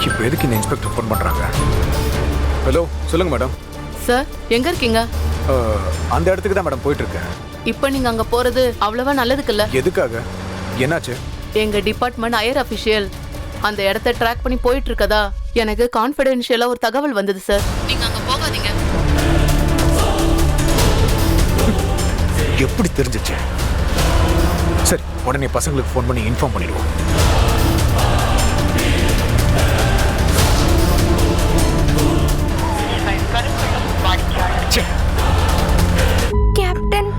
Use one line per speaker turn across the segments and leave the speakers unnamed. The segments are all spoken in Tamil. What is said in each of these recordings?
இப்போ எதுக்கு இந்த இன்ஸ்பெக்டர் ஃபோன் பண்ணுறாங்க? ஹலோ, சொல்லுங்கள் மேடம்.
சார், எங்க இருக்கீங்க?
அந்த இடத்துக்கு தான் மேடம் போயிட்டுருக்கேன்.
இப்போ நீங்க அங்க போறது அவ்வளவா நல்லதுக்கு இல்ல.
எதுக்காக? என்னாச்சு?
எங்க டிபார்ட்மெண்ட் ஹையர் அஃபிஷியல் அந்த இடத்த ட்ராக் பண்ணி போயிட்டு இருக்கதா எனக்கு கான்ஃபிடென்ஷியலா ஒரு தகவல் வந்தது சார். நீங்க அங்க போகாதீங்க.
எப்படி தெரிஞ்சிச்சு? சரி, உடனே பசங்களுக்கு ஃபோன் பண்ணி இன்ஃபார்ம் பண்ணிடுவோம்.
Captain,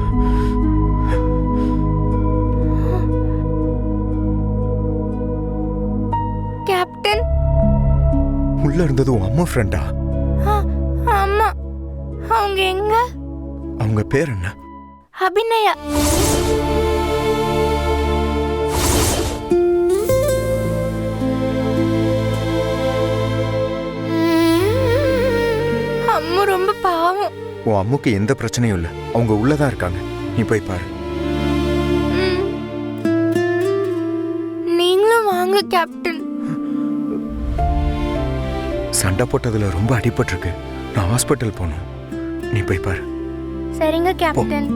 captain.
உள்ள இருந்தது உன் அம்மா ஃப்ரெண்டா?
ஆமா. அவங்க எங்க?
அவங்க பேர் என்ன?
அபிநயா. அம்மா ரொம்ப பாவம்.
உன் அம்முக்கு எந்த பிரச்சனையும் இல்லை, அவங்க உள்ளதான் இருக்காங்க. நீ போய் பாரு.
நீங்களும் வாங்க கேப்டன்.
சண்டை போட்டதுல ரொம்ப அடிபட்டிருக்கு. நான் ஹாஸ்பிட்டல் போகணும். நீ போய் பாரு.
சரிங்க கேப்டன்.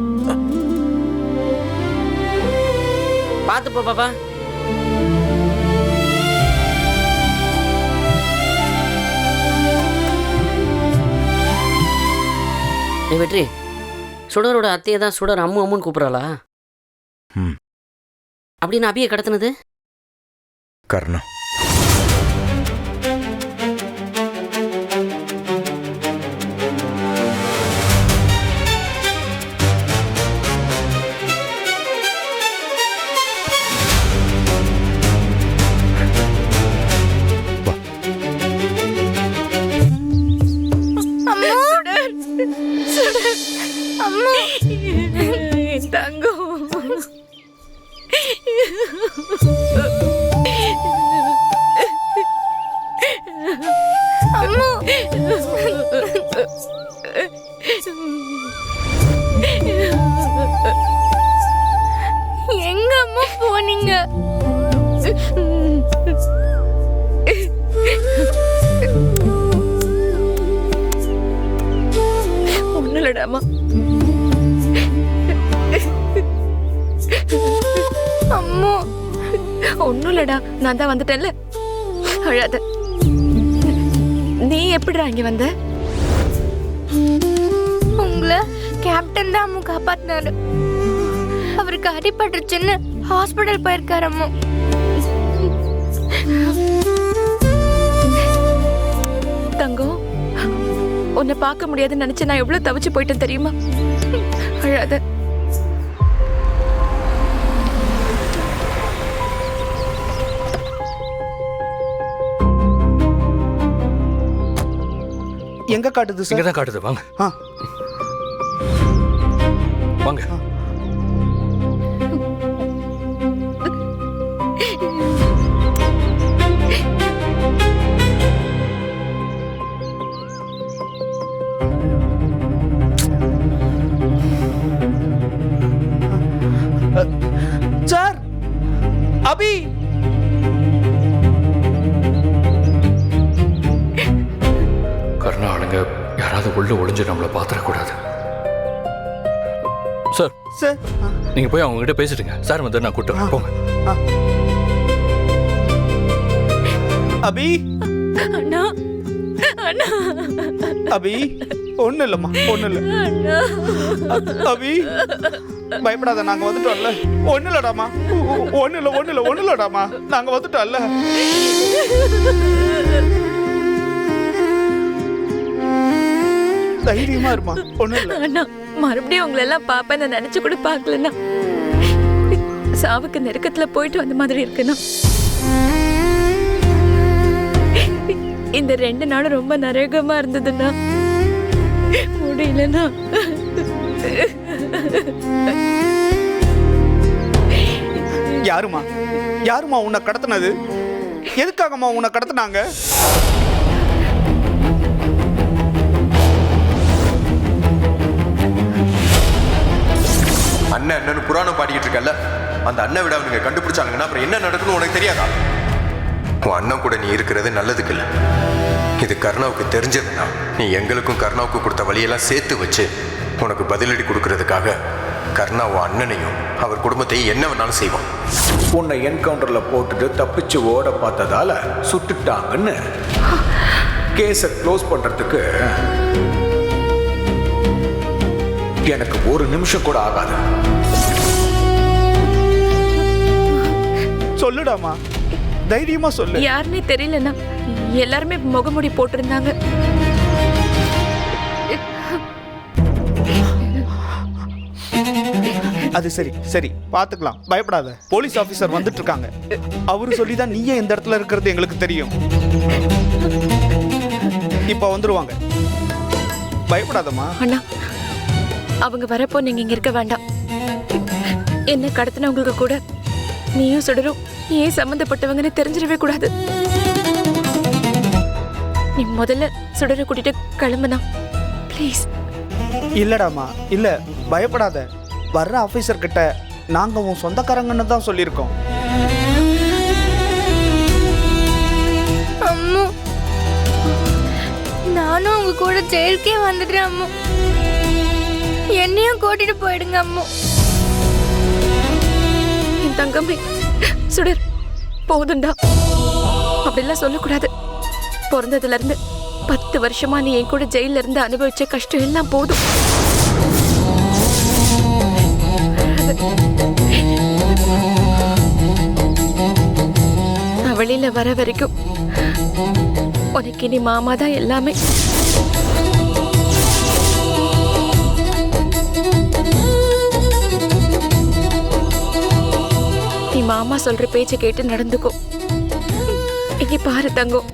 பாத்து போ பாப்பா. நீ வெற்றி, சுடரோட அத்தையை தான் சுடர் அம்மு அம்முன்னு கூப்பிட்றாளா? அப்படின்னு அபியை கடத்தினது
கர்ணம்.
அம்மா,
தங்கம்.
அம்மா. எங்க அம்மா போனீங்க?
ஒண்ணுலடாமா.
அம்மா,
ஒண்ணும் இல்லடா, நான் தான் வந்துட்டேன்ல. அழாத. நீ எப்படிடா இங்க வந்த?
உங்களை கேப்டன் தான் அம்மா காப்பாத்தினாரு. அவருக்கு அடிபட்டுருச்சுன்னு ஹாஸ்பிட்டல் போயிருக்காரு அம்மா.
தங்கம், உன்னை பார்க்க முடியாதுன்னு நினைச்சு நான் எவ்வளவு தவிச்சு போயிட்டேன் தெரியுமா? அழாத.
எங்க காட்டுது சார்?
இங்க தான் காட்டுது. வாங்க வாங்க.
சார், அபி.
கர்ணா ஆளுங்க யாராவது உள்ள ஒளிஞ்சு நம்மளை பாத்திரக்கூடாது. சார்,
சார்,
நீங்க போய் அவங்க கிட்ட பேசிட்டுங்க. சார் வந்து நான் கூட்டு வரேன். போங்க.
அபி.
அண்ணா, அண்ணா,
அபி, ஒண்ணு இல்லம்மா, ஒண்ணு இல்ல. அபி, பயப்படாத, நாங்க வந்துட்டோம்ல. ஒண்ணு இல்லடாமா, ஒண்ணு இல்ல, ஒண்ணு இல்ல, ஒண்ணு இல்லடாமா, நாங்க வந்துட்டோம்ல. தைரியமா இருமா, ஒண்ணு இல்ல.
அண்ணா, மறுபடியும் உங்களை எல்லாம் பாப்பேன் நான் நினைச்சு கூட பாக்கலண்ணா. சாவுக்கு நெருக்கத்துல போயிட்டு வந்த மாதிரி இருக்குண்ணா. இந்த 2 நாளும் ரொம்ப நரகமா இருந்ததுண்ணா. முடியலண்ணா.
யாருமா, யாருமா உன்னை கடத்தினது? எதுக்காகமா உன்னை கடத்தினாங்க?
அண்ணன் அண்ணன் புராணம் பாடிக்கிட்டு இருக்கல, அந்த அண்ணன் விட அவங்க கண்டுபிடிச்சாங்கன்னா அப்புறம் என்ன நடக்குன்னு உனக்கு தெரியாதா?
உன் அண்ணன் கூட நீ இருக்கிறது நல்லதுக்கு இல்லை. இது கருணாவுக்கு தெரிஞ்சதுன்னா நீ எங்களுக்கும் கருணாவுக்கு கொடுத்த வழியெல்லாம் சேர்த்து வச்சு உனக்கு பதிலடி கொடுக்கறதுக்காக கருணா உன் அண்ணனையும் அவர் குடும்பத்தையும் என்ன வேணாலும் செய்வான்.
உன்னை என்கவுண்டர்ல போட்டுட்டு தப்பிச்சு ஓட பார்த்ததால சுட்டுட்டாங்கன்னு கேஸை க்ளோஸ் பண்றதுக்கு எனக்கு ஒரு நிமிஷம் கூட ஆகாது.
சொல்லுடாமா, தைரியமா சொல்லு.
யாருன்னே தெரியலண்ணா, எல்லாருமே முகமுடி போட்டிருந்தாங்க.
அது சரி சரி, பாத்துக்கலாம், பயப்படாத. போலீஸ் ஆபீசர் வந்துட்டு இருக்காங்க. அவரு சொல்லிதான் நீயே இந்த இடத்துல இருக்கிறது எங்களுக்கு தெரியும். இப்ப வந்துருவாங்க, பயப்படாதம்மா.
அண்ணா, அவங்க வரப்போ நீங்க இங்க இருக்க வேண்டாம். என்ன கடத்தினவங்களுக்கு கூட நீயும் சுடரும் ஏன் சம்பந்தப்பட்டவங்கன்னு தெரிஞ்சிடவே கூடாது. நீ முதல்ல சுடரை கூட்டிட்டு கிளம்புனா ப்ளீஸ்.
இல்லடாமா, இல்ல, பயப்படாத. வர்ற ஆபீசர் கிட்ட நாங்க உன் சொந்தக்காரங்கன்னு தான் சொல்லியிருக்கோம்.
அம்மு, நானும் உங்க கூட ஜெயிலுக்கே வந்துடுறேன் அம்மு. என்னையும் கூட்டிட்டு போயிடுங்க அம்மு.
என் தங்கமே சுடர், போதுண்டா. அப்படிலாம் சொல்லக்கூடாது. பிறந்ததுல இருந்து 10 வருஷமா நீ என் கூட ஜெயில இருந்து அனுபவிச்ச கஷ்டம் எல்லாம் போதும். நான் வெளியில வர வரைக்கும் உனக்கு இனி மாமா தான் எல்லாமே. நீ மாமா சொல்ற பேச்சை கேட்டு நடந்துக்கோ. இங்க பாரு தங்கம்,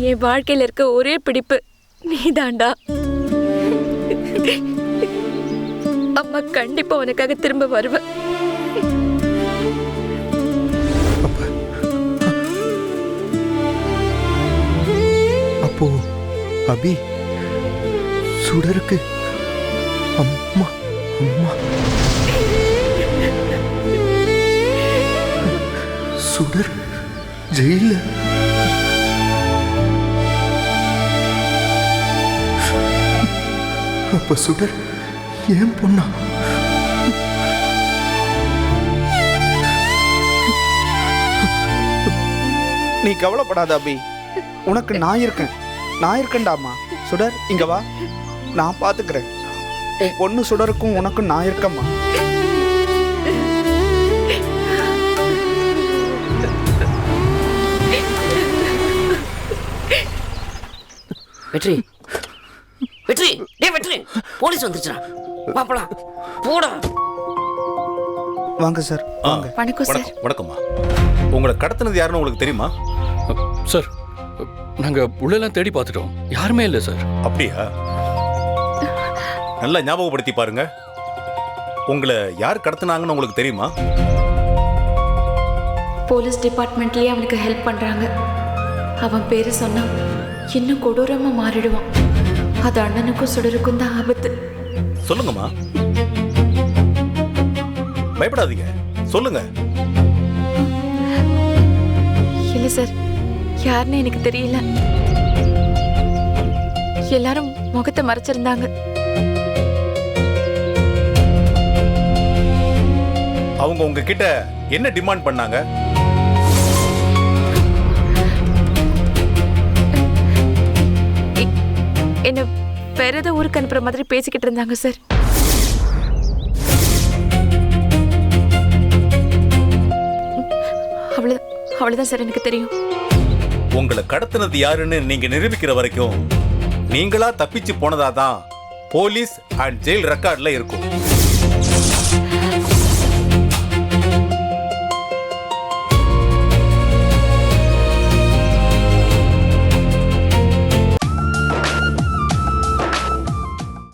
என் வாழ்க்கையில இருக்க ஒரே பிடிப்பு நீதாண்டா. அம்மா கண்டிப்பா உனக்காக திரும்ப வருவ.
அப்போ அபி, சுடருக்கு அம்மா அம்மா சுடர் ஜெயில அப்ப சுடர் ஏன் பொண்ணா?
நீ கவலைப்படாத அபி, உனக்கு நான் இருக்கேன். நான் இருக்கேன்டாமா. சுடர், இங்க வா, நான் பாத்துக்கிறேன். உன் பொண்ணு சுடருக்கும் உனக்கும் நான் இருக்கம்மா.
வெற்றி, வெற்றி, டேய் வெற்றி, போலீஸ் வந்துருச்சுடா. வா போலாம், போடா.
வாங்க சார், வாங்க.
வணக்கம் சார்.
வணக்கம்மா. உங்களை கடத்தினது யாருன்னு உங்களுக்கு தெரியுமா?
சார், நாங்கள் உள்ளெல்லாம் தேடி பார்த்துட்டோம், யாருமே இல்லை சார்.
அப்படியா? நல்லா ஞாபகப்படுத்தி பாருங்க. உங்களை யார் கடத்தினாங்கன்னு உங்களுக்கு தெரியுமா?
போலீஸ் டிபார்ட்மெண்ட்லயே அவனுக்கு ஹெல்ப் பண்றாங்க. அவன் பேரு சொன்னா இன்னும் கொடூரமா மாறிடுவான். அது அண்ணனுக்கும் சுடருக்கும் தான் ஆபத்து.
சொல்லுங்கம்மா, பயப்படாதீங்க, சொல்லுங்க.
இல்ல சார், யாருன்னு எனக்கு தெரியல. எல்லாரும் முகத்தை மறைச்சிருந்தாங்க.
அவங்க உங்ககிட்ட என்ன டிமாண்ட் பண்ணாங்க?
என்ன வேற ஏதோ ஊருக்கு அனுப்புற மாதிரி பேசிக்கிட்டு இருந்தாங்க சார். அவ்வளவுதான் சார் எனக்கு தெரியும்.
உங்களை கடத்தினது யாருன்னு நீங்க நிரூபிக்கிற வரைக்கும் நீங்களா தப்பிச்சு போனதாதான் போலீஸ் அண்ட் ஜெயில் ரெக்கார்ட்ல இருக்கும்.